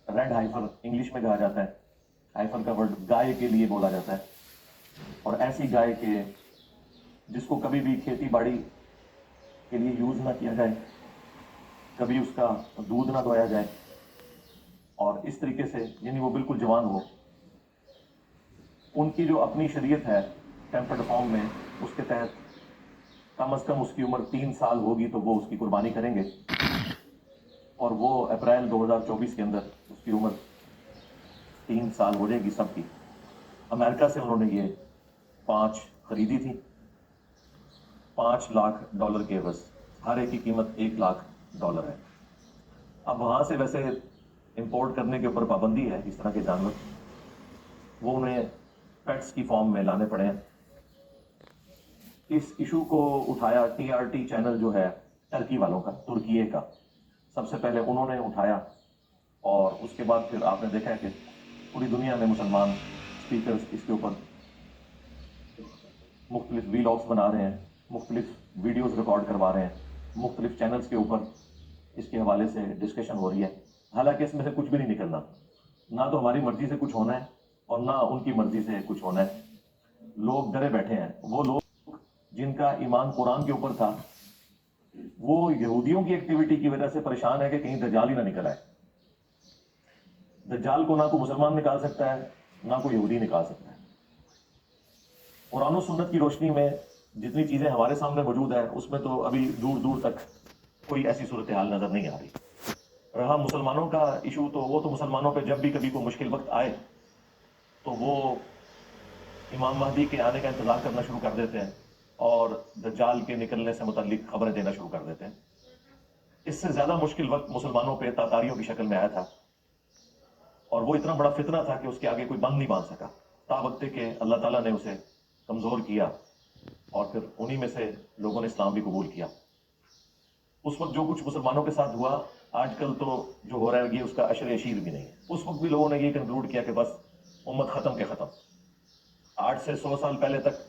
Red hyper English में कहा जाता है, हाइफर का वर्ड गाय के लिए बोला जाता है, और ऐसी गाय के जिसको कभी भी खेती बाड़ी के लिए यूज़ ना किया जाए, कभी उसका दूध ना दोया जाए, और इस तरीके से यानी वो बिल्कुल जवान हो, उनकी जो अपनी शरीयत है टेम्पर्ड फॉर्म में, उसके तहत कम अज़ कम उसकी उम्र 3 साल होगी तो वो उसकी कुर्बानी करेंगे, और वो अप्रैल 2024 के अंदर उसकी उम्र 3 साल हो जाएगी सबकी। अमेरिका से उन्होंने ये 5 खरीदी थी, $5 लाख के एवज, हर एक की कीमत $1 लाख है। अब वहाँ से वैसे इंपोर्ट करने के ऊपर पाबंदी है इस तरह के जानवर, वो उन्हें पेट्स की फॉर्म में लाने पड़े हैं। इस इशू को उठाया TRT चैनल जो है टर्की वालों का, तुर्की का, सबसे पहले उन्होंने उठाया, और उसके बाद फिर आपने देखा है कि पूरी दुनिया में मुसलमान स्पीकर्स इसके ऊपर मुख्तलिफ वीलॉग्स बना रहे हैं, मुख्तलिफ वीडियोस रिकॉर्ड करवा रहे हैं, मुख्तलिफ चैनल्स के ऊपर इसके हवाले से डिस्कशन हो रही है। हालांकि इसमें से कुछ भी नहीं निकलना, ना तो हमारी मर्जी से कुछ होना है और ना उनकी मर्जी से कुछ होना है। लोग डरे बैठे हैं, वो लोग जिनका ईमान कुरान के ऊपर था, वो यहूदियों की एक्टिविटी की वजह से परेशान है कि कहीं दज्जाल ही ना निकल आए। दज्जाल को ना कोई मुसलमान निकाल सकता है, ना कोई यहूदी निकाल सकता है। कुरान और सुन्नत की रोशनी में जितनी चीज़ें हमारे सामने मौजूद है, उसमें तो अभी दूर दूर तक कोई ऐसी सूरत हाल नज़र नहीं आ रही। रहा मुसलमानों का इशू, तो वो तो मुसलमानों पे जब भी कभी कोई मुश्किल वक्त आए तो वो इमाम महदी के आने का इंतज़ार करना शुरू कर देते हैं और दज्जाल के निकलने से मुतल्लिक खबरें देना शुरू कर देते हैं। इससे ज़्यादा मुश्किल वक्त मुसलमानों पे तातारियों की शक्ल में आया था, और वो इतना बड़ा फितना था कि उसके आगे कोई बंद नहीं बांध सका। तावक्ते के अल्लाह ताला ने उसे कमज़ोर किया, और फिर उन्हीं में से लोगों ने इस्लाम भी कबूल किया। उस वक्त जो कुछ मुसलमानों के साथ हुआ, आजकल तो जो हो रहा है ये उसका अशर अशीर भी नहीं है। उस वक्त भी लोगों ने ये कंक्लूड किया कि बस उम्मत ख़त्म के ख़त्म। 8 से 100 साल पहले तक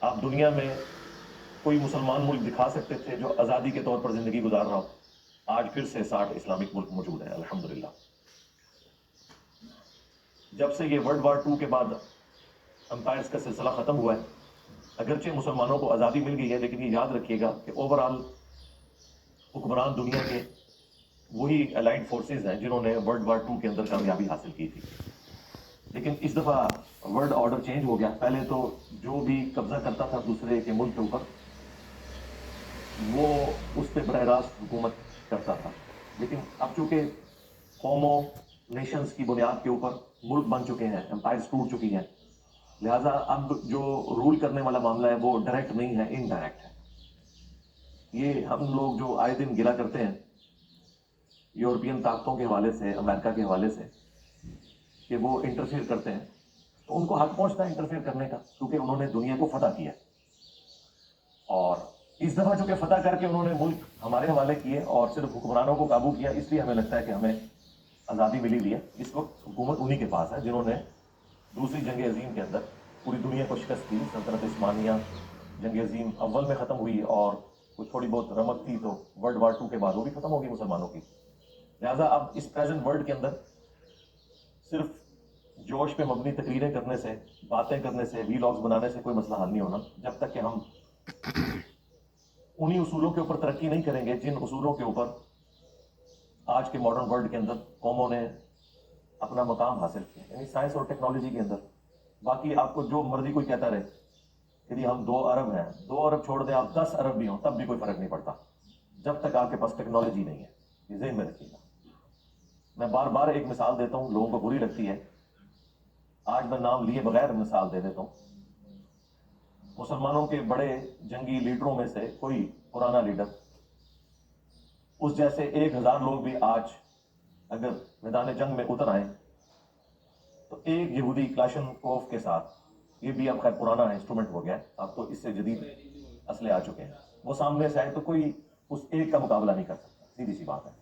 आप दुनिया में कोई मुसलमान मुल्क दिखा सकते थे जो आज़ादी के तौर पर ज़िंदगी गुजार रहा हो। आज फिर से 60 इस्लामिक मुल्क मौजूद है अल्हम्दुलिल्लाह। जब से ये वर्ल्ड वार 2 के बाद एम्पायर्स का सिलसिला ख़त्म हुआ है, अगरचे मुसलमानों को आज़ादी मिल गई है, लेकिन ये याद रखिएगा कि ओवरऑल हुक्मरान दुनिया के वही अलाइड फोर्सेस हैं जिन्होंने वर्ल्ड वार 2 के अंदर कामयाबी हासिल की थी। लेकिन इस दफ़ा वर्ल्ड ऑर्डर चेंज हो गया। पहले तो जो भी कब्जा करता था दूसरे के मुल्क के ऊपर, वो उस पर बरह रास्त हुकूमत करता था, लेकिन अब चूंकि कौमों नेशंस की बुनियाद के ऊपर मुल्क बन चुके हैं, एम्पायर्स टूट चुकी हैं, लिहाजा अब जो रूल करने वाला मामला है वो डायरेक्ट नहीं है, इनडायरेक्ट है। ये हम लोग जो आए दिन गिला करते हैं यूरोपियन ताकतों के हवाले से, अमेरिका के हवाले से, कि वो इंटरफेयर करते हैं, तो उनको हक पहुंचता है इंटरफेयर करने का, क्योंकि उन्होंने दुनिया को फतह किया। और इस दफ़ा जो कि फतह करके उन्होंने मुल्क हमारे हवाले किए और सिर्फ हुक्मरानों को काबू किया, इसलिए हमें लगता है कि हमें आज़ादी मिली हुई है। इस वक्त हुकूमत उन्हीं के पास है जिन्होंने दूसरी जंग अजीम के अंदर पूरी दुनिया को शिकस्त दी। सल्तनत उस्मानिया जंग अजीम अव्वल में ख़त्म हुई, और कुछ थोड़ी बहुत रमक थी तो वर्ल्ड वार 2 के बाद वो भी ख़त्म होगी मुसलमानों की। लिहाजा अब इस प्रेजेंट वर्ल्ड के अंदर सिर्फ जोश पे मबनी तकरीरें करने से, बातें करने से, वीलॉग्स बनाने से कोई मसला हल नहीं होना, जब तक कि हम उन्हीं उसूलों के ऊपर तरक्की नहीं करेंगे जिन उसूलों के ऊपर आज के मॉडर्न वर्ल्ड के अंदर कौमों ने अपना मकाम हासिल किया, यानी साइंस और टेक्नोलॉजी के अंदर। बाकी आपको जो मर्जी कोई कहता रहे, यदि हम 2 अरब हैं, 2 अरब छोड़ दें, आप 10 अरब भी हों, तब भी कोई फर्क नहीं पड़ता, जब तक आपके पास टेक्नोलॉजी नहीं है। ये ज़हन में रखिएगा। मैं बार बार एक मिसाल देता हूँ, लोगों को बुरी लगती है, आज मैं नाम लिए बगैर मिसाल दे देता हूँ। मुसलमानों के बड़े जंगी लीडरों में से कोई पुराना लीडर, उस जैसे 1000 लोग भी आज अगर मैदान जंग में उतर आए, तो एक यहूदी क्लाशनकोफ के साथ, ये भी अब खैर पुराना इंस्ट्रूमेंट हो गया है, अब तो इससे जदीद असले आ चुके हैं, वो सामने से आए तो कोई उस एक का मुकाबला नहीं कर सकता, सीधी सी बात है।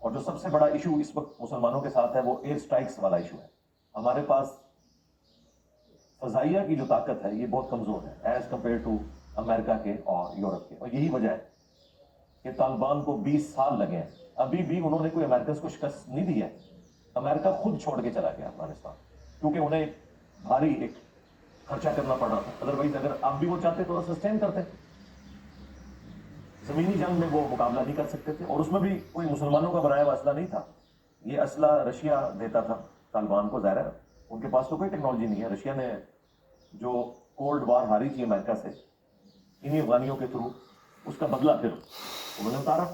और जो सबसे बड़ा इशू इस वक्त मुसलमानों के साथ है वो एयर स्ट्राइक्स वाला इशू है। हमारे पास फजाइया की जो ताकत है ये बहुत कमज़ोर है एज़ कम्पेयर टू अमेरिका के और यूरोप के, और यही वजह है कि तालिबान को 20 साल लगे हैं अभी भी उन्होंने कोई अमेरिकन को शिकस्त नहीं दी है। अमेरिका खुद छोड़ के चला गया अफगानिस्तान, क्योंकि उन्हें एक भारी एक खर्चा करना पड़ रहा था। अदरवाइज अगर आप भी वो चाहते तो सस्टेन करते। जमीनी जंग में वो मुकाबला नहीं कर सकते थे, और उसमें भी कोई मुसलमानों का बनाया हुआ असला नहीं था। ये असला रशिया देता था तालिबान को। ज़ाहिर है उनके पास तो कोई टेक्नोलॉजी नहीं है। रशिया ने जो कोल्ड वार हारी थी अमेरिका से इन्हीं अफगानियों के थ्रू, उसका बदला फिर उन्होंने उतारा।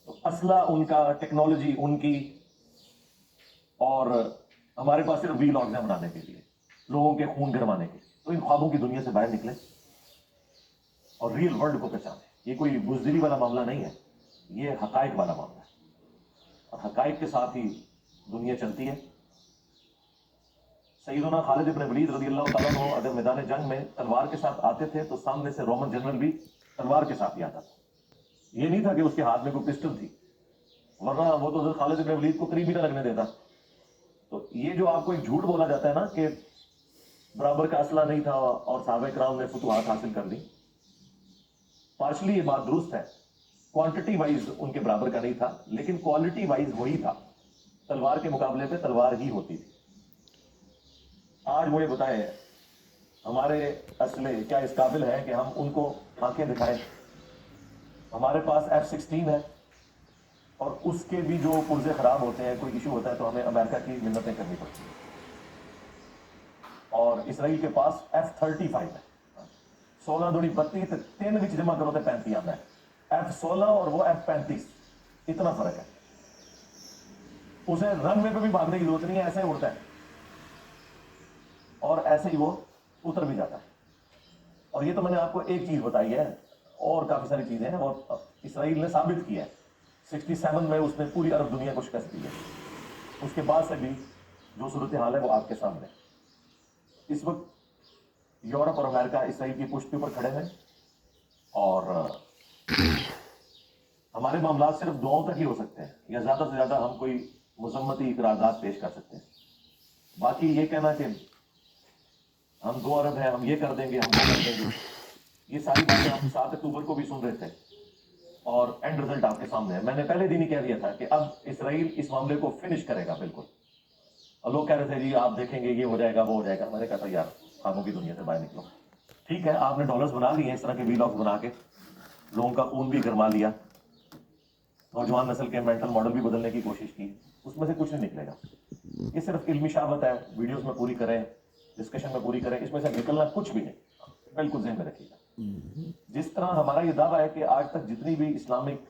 तो असला उनका, टेक्नोलॉजी उनकी, और हमारे पास सिर्फ व्हील ऑर्गन बनाने के लिए, लोगों के खून गरमाने के। तो इन ख्वाबों की दुनिया से बाहर निकले और रियल वर्ल्ड को पहचाने। ये कोई बुज़दिली वाला मामला नहीं है, ये हकायक वाला मामला है, और हकायक के साथ ही दुनिया चलती है। सैयदना खालिद इब्न वलीद रज़ियल्लाहु ताला अन्हु अगर मैदान जंग में तलवार के साथ आते थे तो सामने से रोमन जनरल भी तलवार के साथ ही आता था। ये नहीं था कि उसके हाथ में कोई पिस्टल थी, वरना वो तो हज़रत खालिद इब्न वलीद को करीब ही ना लगने देता। तो ये जो आपको एक झूठ बोला जाता है ना कि बराबर का असला नहीं था और सहाबा इकराम ने फतूहात हासिल कर ली, पार्शली ये बात दुरुस्त है। क्वांटिटी वाइज उनके बराबर का नहीं था, लेकिन क्वालिटी वाइज वही था। तलवार के मुकाबले पे तलवार ही होती थी। आज वो ये बताए हमारे असले क्या इस काबिल है कि हम उनको आंखें दिखाएं? हमारे पास F-16 है, और उसके भी जो पुर्जे खराब होते हैं, कोई इशू होता है तो हमें अमेरिका की मिन्नतें करनी पड़ती हैं। और इसराइल के पास F-35 है, 16 दूनी 32, 3 विच जमा करो तो 35 आता है। F-16 और वो F-35, इतना फर्क है। उसे रनवे पे भी भागने की जरूरत नहीं है, ऐसे ही उड़ता है और ऐसे ही वो उतर भी जाता है। और ये तो मैंने आपको एक चीज बताई है, और काफी सारी चीजें हैं। और इसराइल ने साबित किया है 67 में उसने पूरी अरब दुनिया को शिकस्त दी है। उसके बाद से भी जो सूरत हाल है वो आपके सामने। इस वक्त यूरोप और अमेरिका इसराइल की पुष्टि पर खड़े हैं, और हमारे मामला सिर्फ दुआओं तक ही हो सकते हैं, या ज्यादा से ज्यादा हम कोई मुजम्मती इकरारात पेश कर सकते हैं। बाकी ये कहना कि हम 2 अरब हैं, हम ये कर देंगे, हम वो कर देंगे, ये सारी बातें हम 7 अक्टूबर को भी सुन रहे थे, और एंड रिजल्ट आपके सामने है। मैंने पहले दिन ही कह दिया था कि अब इसराइल इस मामले को फिनिश करेगा बिल्कुल। और लोग कह रहे थे जी आप देखेंगे ये हो जाएगा वो हो जाएगा। मैंने कहा था यार ख्वाबों की दुनिया से बाहर निकलो। ठीक है, आपने डॉलर्स बना लिए इस तरह के वीलॉग्स बना के, लोगों का खून भी गरमा लिया, नौजवान नस्ल के मेंटल मॉडल भी बदलने की कोशिश की, उसमें से कुछ नहीं निकलेगा। ये सिर्फ इल्मी शावत है, वीडियोस में पूरी करें, डिस्कशन में पूरी करें, इसमें से निकलना कुछ भी नहीं। बिल्कुल ज़हन में रखिएगा। जिस तरह हमारा ये दावा है कि आज तक जितनी भी इस्लामिक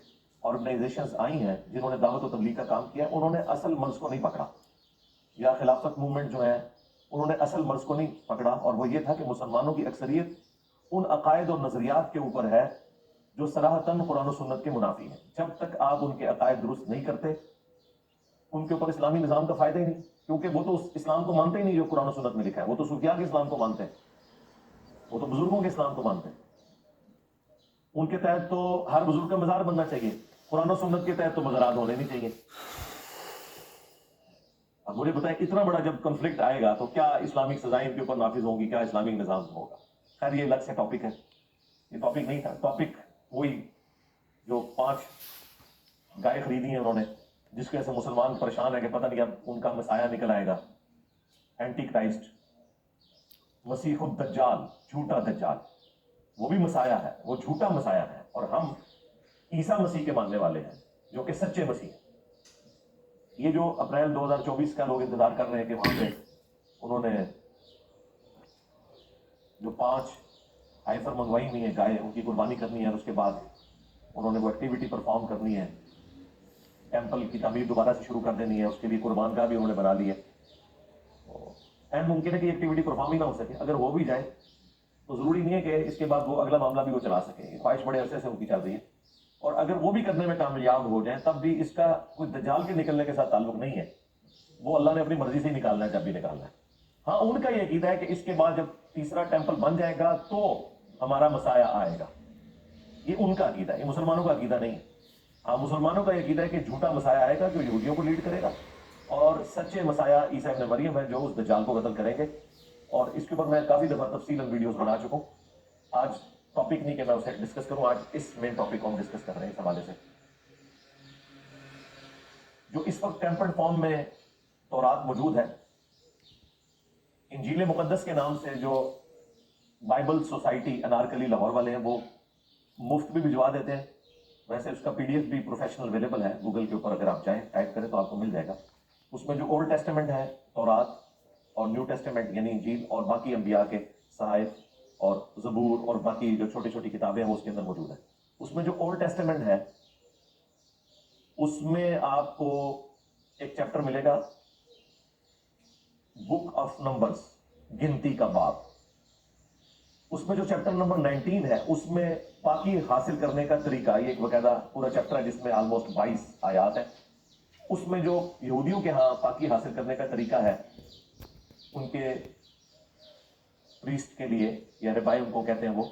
ऑर्गेनाइजेशंस आई हैं जिन्होंने दावत और तबलीग का काम किया, उन्होंने असल मर्ज को नहीं पकड़ा, या खिलाफत मूवमेंट जो है उन्होंने असल मर्ज को नहीं पकड़ा। और वो ये था कि मुसलमानों की अक्सरियत उन अकायद और नजरियात के ऊपर है जो सराहतन कुरान और सुन्नत के मुनाफी हैं। जब तक आप उनके अकायद दुरुस्त नहीं करते, उनके ऊपर इस्लामी निज़ाम का फायदा ही नहीं, क्योंकि वो तो उस इस्लाम को मानते ही नहीं जो कुरान और सुन्नत में लिखा है। वो तो सूफिया के इस्लाम को मानते हैं, वो तो बुजुर्गों के इस्लाम को मानते हैं। उनके तहत तो हर बुजुर्ग का मजार बनना चाहिए, कुरान और सुन्नत के तहत तो मज़ारात होने नहीं चाहिए। अब मुझे बताएं, इतना बड़ा जब कॉन्फ्लिक्ट आएगा तो क्या इस्लामिक सजाएं इनके ऊपर नाफिज होंगी, क्या इस्लामिक निज़ाम होगा? खैर ये अलग से टॉपिक है, ये टॉपिक नहीं था। टॉपिक वही जो 5 गाय खरीदी हैं उन्होंने, जिसकी वजह से मुसलमान परेशान है कि पता नहीं अब उनका मसाया निकल आएगा। एंटी क्राइस्ट, मसीह दज्जाल, झूठा दज्जाल, वो भी मसाया है, वो झूठा मसाया है। और हम ईसा मसीह के मानने वाले हैं जो कि सच्चे मसीह हैं। ये जो अप्रैल 2024 का लोग इंतजार कर रहे हैं कि वहां पे उन्होंने जो 5 हाइफर मंगवाई हुई है गाय, उनकी कुर्बानी करनी है, और उसके बाद उन्होंने वो एक्टिविटी परफॉर्म करनी है, टेंपल की तामीर दोबारा से शुरू कर देनी है, उसके लिए कुर्बान गाह भी उन्होंने बना ली है। एंड मुमकिन है कि एक्टिविटी परफॉर्म ही ना हो सके। अगर हो भी जाए तो जरूरी नहीं है कि इसके बाद वो अगला मामला भी वो चला सके। ख्वाहिश बड़े अरसे से उनकी चल रही है, और अगर वो भी करने में कामयाब हो जाए तब भी इसका कोई दज्जाल के निकलने के साथ ताल्लुक नहीं है। वो अल्लाह ने अपनी मर्जी से ही निकालना है जब भी निकालना है। हाँ, उनका ये अकीदा है कि इसके बाद जब तीसरा टेंपल बन जाएगा तो हमारा मसाया आएगा। ये उनका अकीदा है, ये मुसलमानों का अकीदा नहीं है। हाँ, मुसलमानों का ये अकीदा है कि झूठा मसाया आएगा जो यहूदियों को लीड करेगा, और सच्चे मसाया ईसा इब्न मरियम है जो उस दज्जाल को कत्ल करेंगे। और इसके ऊपर मैं काफी दफा तफसीलन वीडियोस बना चुका हूँ। आज टॉपिक नहीं कि मैं उसे डिस्कस करूं, आज इस मेन टॉपिक को हम डिस्कस कर रहे हैं इस हवाले से। جو اس وقت ٹیمپرڈ فارم میں تورات موجود ہے، انجیل مقدس کے نام سے جو بائبل سوسائٹی انارکلی لاہور والے ہیں وہ مفت بھی بھجوا دیتے ہیں. ویسے اس کا پی ڈی ایف بھی پروفیشنل اویلیبل ہے گوگل کے اوپر، اگر آپ چاہیں ٹائپ کریں تو آپ کو مل جائے گا. اس میں جو اولڈ ٹیسٹمنٹ ہے تورات اور نیو ٹیسٹمنٹ یعنی انجیل اور باقی انبیاء کے صحائف اور زبور اور باقی جو چھوٹی چھوٹی کتابیں ہیں وہ اس کے اندر موجود ہیں. اس میں جو اولڈ ٹیسٹمنٹ ہے اس میں آپ کو ایک چیپٹر ملے گا بک آف نمبرز، گنتی کا باب. اس میں جو چیپٹر نمبر 19 ہے اس میں پاکی حاصل کرنے کا طریقہ، یہ ایک باقاعدہ پورا چیپٹر ہے جس میں آلموسٹ 22 آیات ہیں. اس میں جو یہودیوں کے ہاں پاکی حاصل کرنے کا طریقہ ہے، ان کے پریسٹ کے لیے یا ربائی ان کو کہتے ہیں وہ